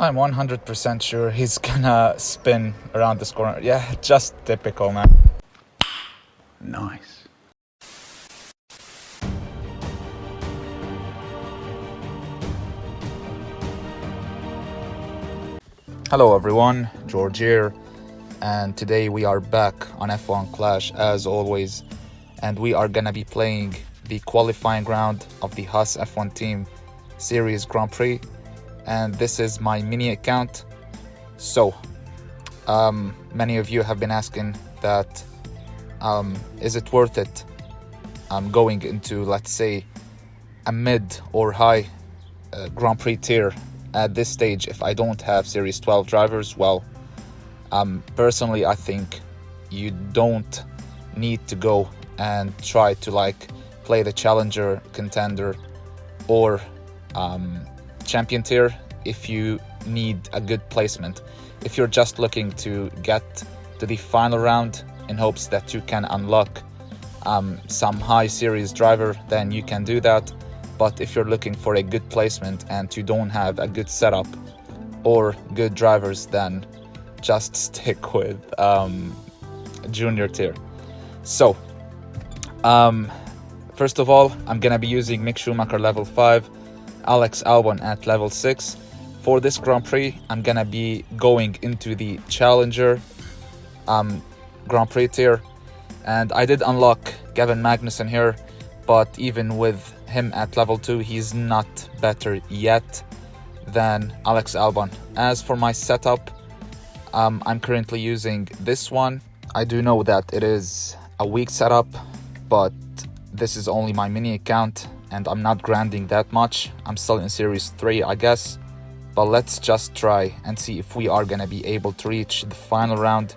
I'm 100% sure he's gonna spin around this corner. Yeah, just typical, man. Nice. Hello everyone, George here, and today we are back on F1 Clash as always, and we are gonna be playing the qualifying round of the Haas F1 Team Series Grand Prix, and this is my mini account. So, many of you have been asking that, is it worth it going into, let's say, a mid or high Grand Prix tier at this stage if I don't have Series 12 drivers? Well, personally, I think you don't need to go and try to play the challenger, contender, or champion tier if you need a good placement. If you're just looking to get to the final round in hopes that you can unlock some high series driver, then you can do that. But if you're looking for a good placement and you don't have a good setup or good drivers, then just stick with junior tier. So, first of all, I'm gonna be using Mick Schumacher level 5, Alex Albon at level 6. For this Grand Prix, I'm gonna be going into the Challenger Grand Prix tier, and I did unlock Gavin Magnussen here, but even with him at level 2, he's not better yet than Alex Albon. As for my setup, I'm currently using this one. I do know that it is a weak setup, but this is only my mini account and I'm not grinding that much. I'm still in Series 3, I guess. But let's just try and see if we are gonna be able to reach the final round.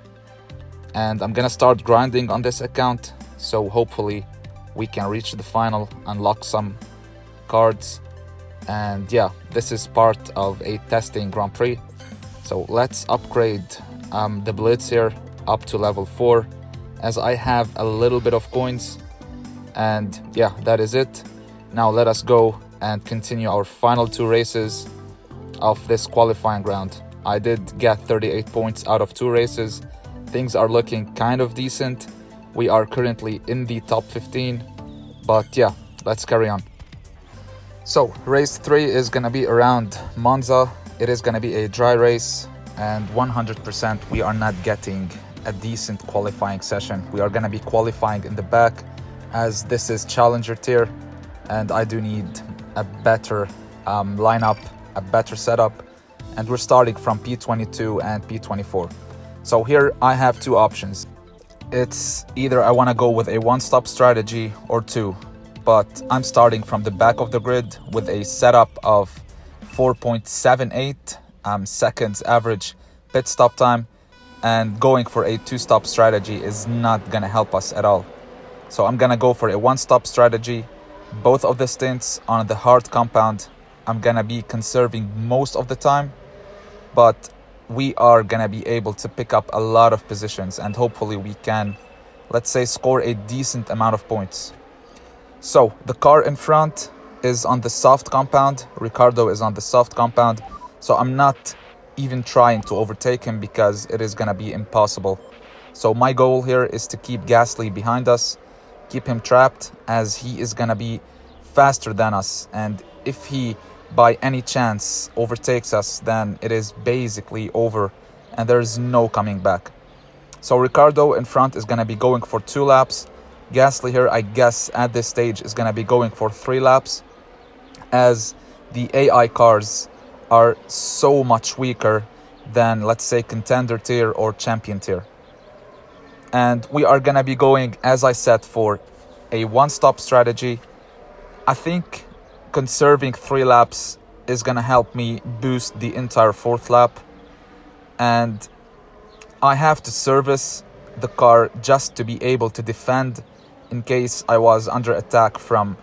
And I'm gonna start grinding on this account, so hopefully we can reach the final, unlock some cards. And yeah, this is part of a testing Grand Prix. So let's upgrade the Blitz here up to level 4, as I have a little bit of coins. And yeah, that is it. Now let us go and continue our final 2 races of this qualifying round. I did get 38 points out of 2 races. Things are looking kind of decent. We are currently in the top 15, but yeah, let's carry on. So race 3 is gonna be around Monza. It is gonna be a dry race, and 100% we are not getting a decent qualifying session. We are gonna be qualifying in the back, as this is challenger tier, and I do need a better lineup, a better setup, and we're starting from P22 and P24. So here I have 2 options. It's either I want to go with a one-stop strategy or 2, but I'm starting from the back of the grid with a setup of 4.78 seconds average pit stop time, and going for a 2-stop strategy is not gonna help us at all. So I'm gonna go for a one-stop strategy. Both of the stints on the hard compound, I'm gonna be conserving most of the time, but we are gonna be able to pick up a lot of positions and hopefully we can, let's say, score a decent amount of points. So the car in front is on the soft compound. Ricardo is on the soft compound, so I'm not even trying to overtake him because it is gonna be impossible. So my goal here is to keep Gasly behind us, keep him trapped, as he is gonna be faster than us, and if he by any chance overtakes us, then it is basically over and there is no coming back. So Ricardo in front is gonna be going for 2 laps. Gasly here, I guess at this stage, is gonna be going for 3 laps, as the AI cars are so much weaker than, let's say, contender tier or champion tier. And we are gonna be going, as I said, for a one-stop strategy. I think conserving 3 laps is gonna help me boost the entire 4th lap, and I have to service the car just to be able to defend in case I was under attack from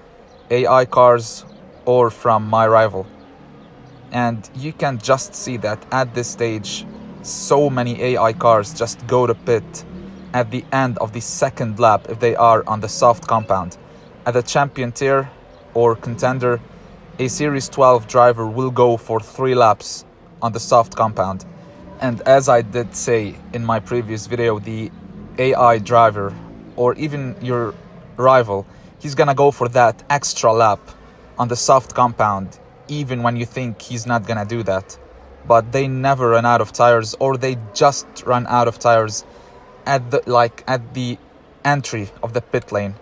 AI cars or from my rival. And you can just see that at this stage so many AI cars just go to pit at the end of the 2nd lap if they are on the soft compound. At the champion tier or contender, a Series 12 driver will go for 3 laps on the soft compound. And as I did say in my previous video, the AI driver or even your rival, he's gonna go for that extra lap on the soft compound, even when you think he's not gonna do that. But they never run out of tires, or they just run out of tires at the entry of the pit lane.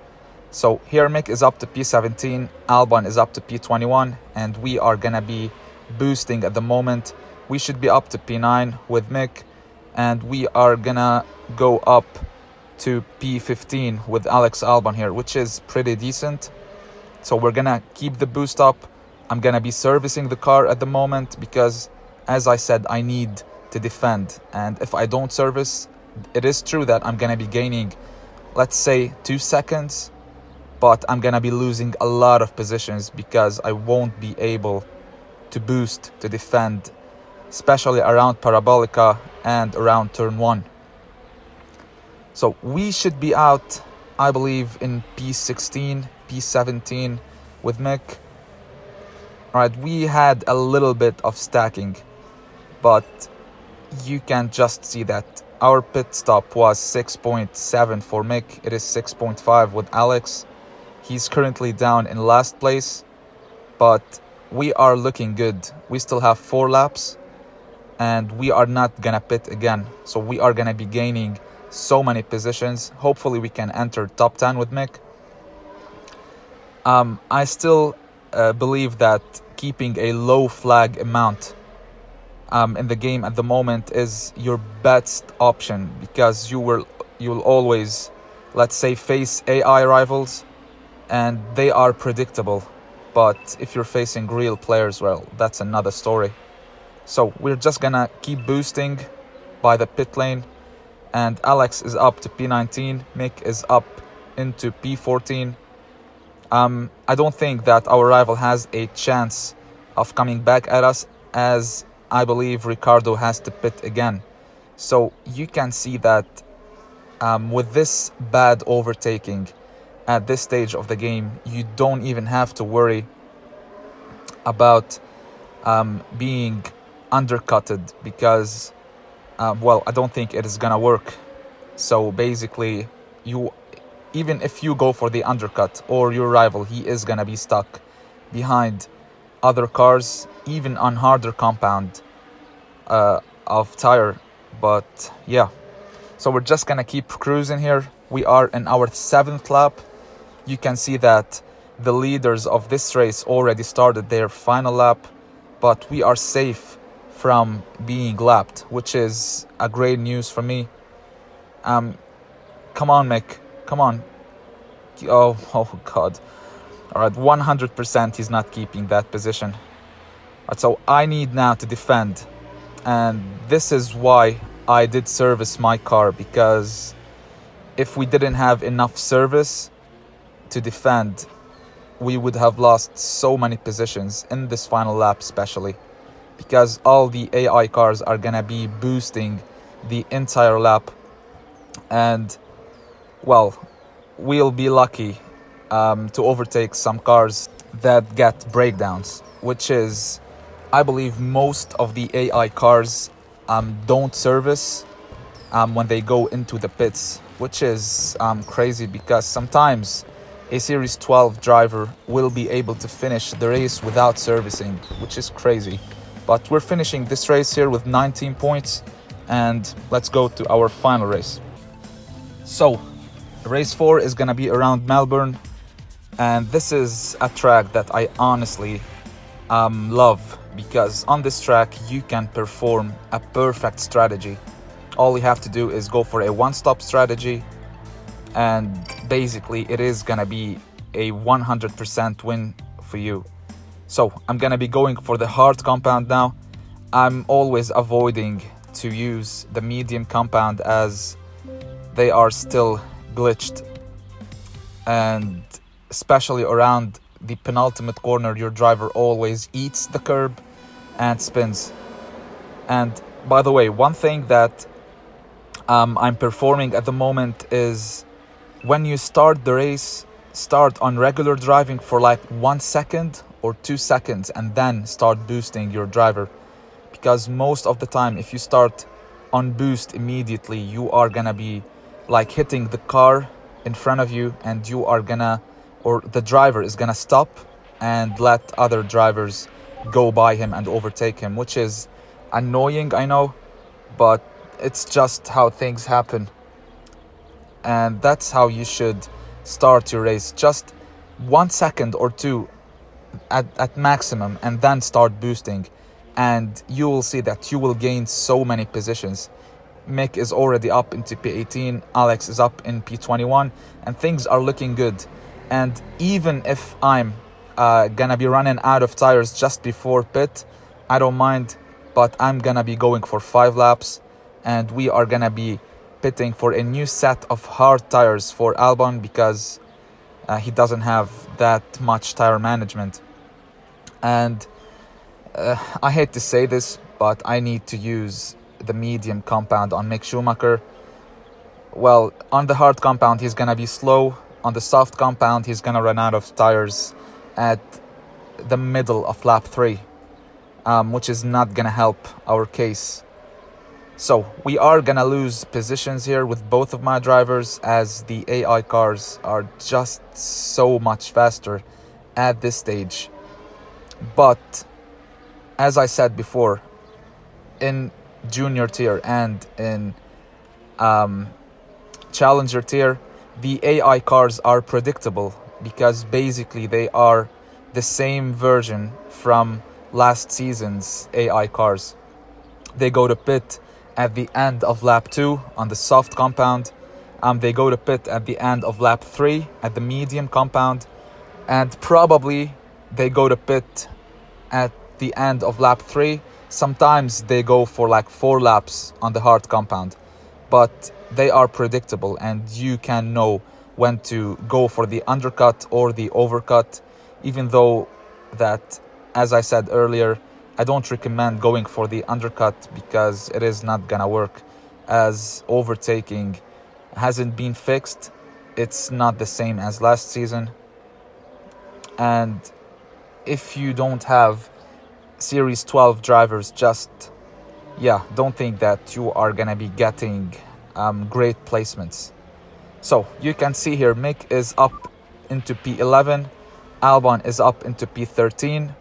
So here Mick is up to P17, Albon is up to P21, and we are gonna be boosting at the moment. We should be up to P9 with Mick, and we are gonna go up to P15 with Alex Albon here, which is pretty decent. So we're gonna keep the boost up. I'm gonna be servicing the car at the moment because, as I said, I need to defend. And if I don't service, it is true that I'm gonna be gaining, let's say, 2 seconds, but I'm gonna be losing a lot of positions because I won't be able to boost to defend, especially around Parabolica and around turn 1. So we should be out, I believe, in P16, P17 with Mick. Alright, we had a little bit of stacking, but you can just see that our pit stop was 6.7 for Mick. It is 6.5 with Alex. He's currently down in last place, but we are looking good. We still have 4 laps, and we are not gonna pit again. So we are gonna be gaining so many positions. Hopefully we can enter top 10 with Mick. I still believe that keeping a low flag amount in the game at the moment is your best option, because you'll always, let's say, face AI rivals and they are predictable. But if you're facing real players, well, that's another story. So we're just gonna keep boosting by the pit lane, and Alex is up to P19, Mick is up into P14. I don't think that our rival has a chance of coming back at us, as I believe Ricardo has to pit again. So you can see that with this bad overtaking at this stage of the game, you don't even have to worry about being undercutted, because well, I don't think it is gonna work. So basically, even if you go for the undercut, or your rival, he is gonna be stuck behind other cars, even on harder compound of tire. But yeah, so we're just gonna keep cruising here. We are in our 7th lap. You can see that the leaders of this race already started their final lap, but we are safe from being lapped, which is a great news for me. Come on, Mick, come on. Oh God. All right, 100% he's not keeping that position. Right, so I need now to defend, and this is why I did service my car, because if we didn't have enough service to defend, we would have lost so many positions in this final lap, especially because all the AI cars are gonna be boosting the entire lap, and well, we'll be lucky to overtake some cars that get breakdowns, which is, I believe, most of the AI cars don't service when they go into the pits, which is crazy, because sometimes a Series 12 driver will be able to finish the race without servicing, which is crazy. But we're finishing this race here with 19 points, and let's go to our final race. So race 4 is gonna be around Melbourne, and this is a track that I honestly love, because on this track you can perform a perfect strategy. All you have to do is go for a one-stop strategy, and basically it is gonna be a 100% win for you. So I'm gonna be going for the hard compound now. I'm always avoiding to use the medium compound as they are still glitched, and especially around the penultimate corner, your driver always eats the curb and spins. And by the way, one thing that I'm performing at the moment is, when you start the race, start on regular driving for like 1 second or 2 seconds, and then start boosting your driver, because most of the time if you start on boost immediately, you are gonna be like hitting the car in front of you, and you are gonna, or the driver is gonna stop and let other drivers go by him and overtake him, which is annoying, I know, but it's just how things happen. And that's how you should start your race, just 1 second or two at maximum, and then start boosting, and you will see that you will gain so many positions. Mick is already up into P18, Alex is up in P21, and things are looking good. And even if I'm gonna be running out of tires just before pit, I don't mind, but I'm gonna be going for 5 laps, and we are gonna be pitting for a new set of hard tires for Albon, because he doesn't have that much tire management. And I hate to say this, but I need to use the medium compound on Mick Schumacher. Well, on the hard compound he's gonna be slow, on the soft compound he's gonna run out of tires at the middle of lap 3, which is not gonna help our case. So we are gonna lose positions here with both of my drivers, as the AI cars are just so much faster at this stage. But as I said before, in junior tier and in challenger tier, the AI cars are predictable, because basically they are the same version from last season's AI cars. They go to pit at the end of lap 2 on the soft compound. They go to pit at the end of lap 3 at the medium compound, and probably they go to pit at the end of lap 3. Sometimes they go for like 4 laps on the hard compound, but they are predictable, and you can know when to go for the undercut or the overcut, even though that, as I said earlier, I don't recommend going for the undercut, because it is not gonna work, as overtaking hasn't been fixed. It's not the same as last season. And if you don't have Series 12 drivers, just, don't think that you are gonna be getting great placements. So you can see here, Mick is up into P11, Albon is up into P13,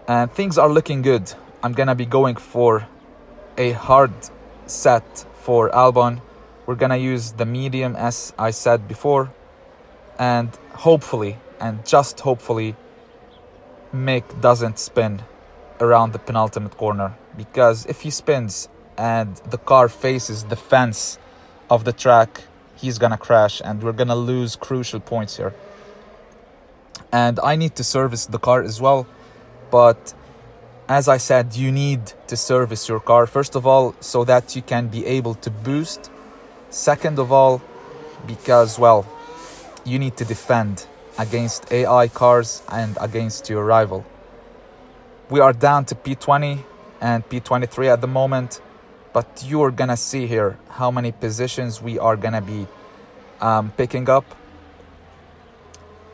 and things are looking good. I'm gonna be going for a hard set for Albon. We're gonna use the medium, as I said before, and hopefully, and just hopefully, Mick doesn't spin around the penultimate corner, because if he spins and the car faces the fence of the track, he's gonna crash, and we're gonna lose crucial points here. And I need to service the car as well, but as I said, you need to service your car, first of all, so that you can be able to boost. Second of all, because, well, you need to defend against AI cars and against your rival. We are down to P20 and P23 at the moment, but you're gonna see here how many positions we are gonna be picking up.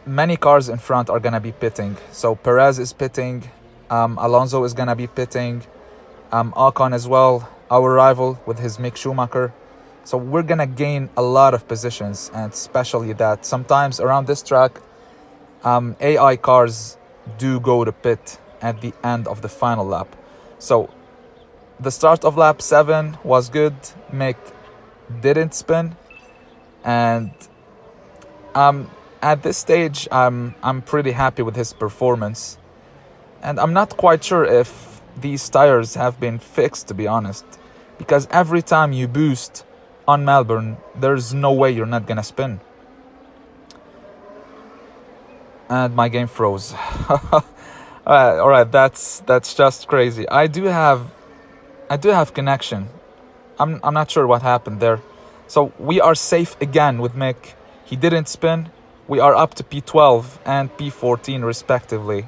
Many cars in front are gonna be pitting. So Perez is pitting, Alonso is gonna be pitting, Ocon as well, our rival with his Mick Schumacher. So we're gonna gain a lot of positions, and especially that sometimes around this track, AI cars do go to pit at the end of the final lap. So the start of lap 7 was good. Mick didn't spin, and at this stage I'm pretty happy with his performance, and I'm not quite sure if these tires have been fixed, to be honest, because every time you boost on Melbourne, there's no way you're not gonna spin. And my game froze. all right, that's just crazy. I do have connection. I'm not sure what happened there. So we are safe again with Mick. He didn't spin. We are up to P12 and P14 respectively.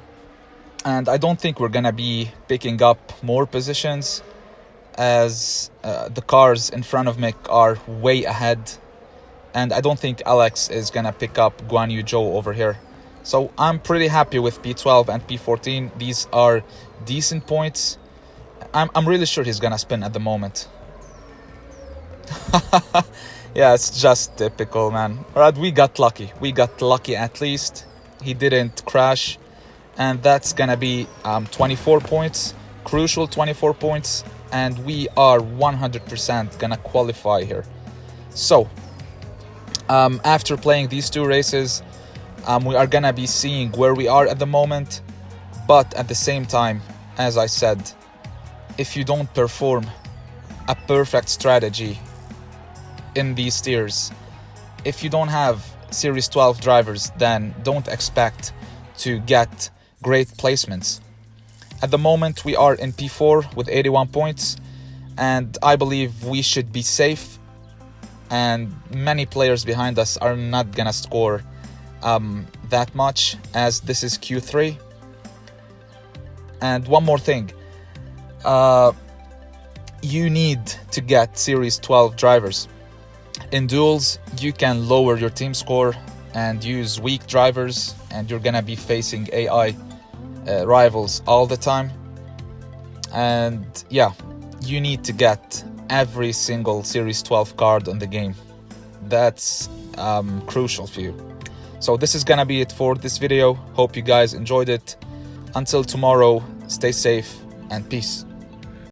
And I don't think we're gonna be picking up more positions, as the cars in front of Mick are way ahead. And I don't think Alex is gonna pick up Guan Yu Zhou over here. So I'm pretty happy with P12 and P14. These are decent points. I'm really sure he's gonna spin at the moment. Yeah, it's just typical, man. Alright, we got lucky. We got lucky at least. He didn't crash. And that's gonna be 24 points. Crucial 24 points. And we are 100% gonna qualify here. So, after playing these two races, we are gonna be seeing where we are at the moment. But at the same time, as I said, if you don't perform a perfect strategy in these tiers, if you don't have Series 12 drivers, then don't expect to get great placements. At the moment, we are in P4 with 81 points, and I believe we should be safe, and many players behind us are not gonna score that much, as this is Q3. And one more thing, you need to get Series 12 drivers. In duels, you can lower your team score and use weak drivers, and you're gonna be facing AI rivals all the time. And yeah, you need to get every single Series 12 card on the game. That's crucial for you. So this is gonna be it for this video. Hope you guys enjoyed it. Until tomorrow, stay safe and peace.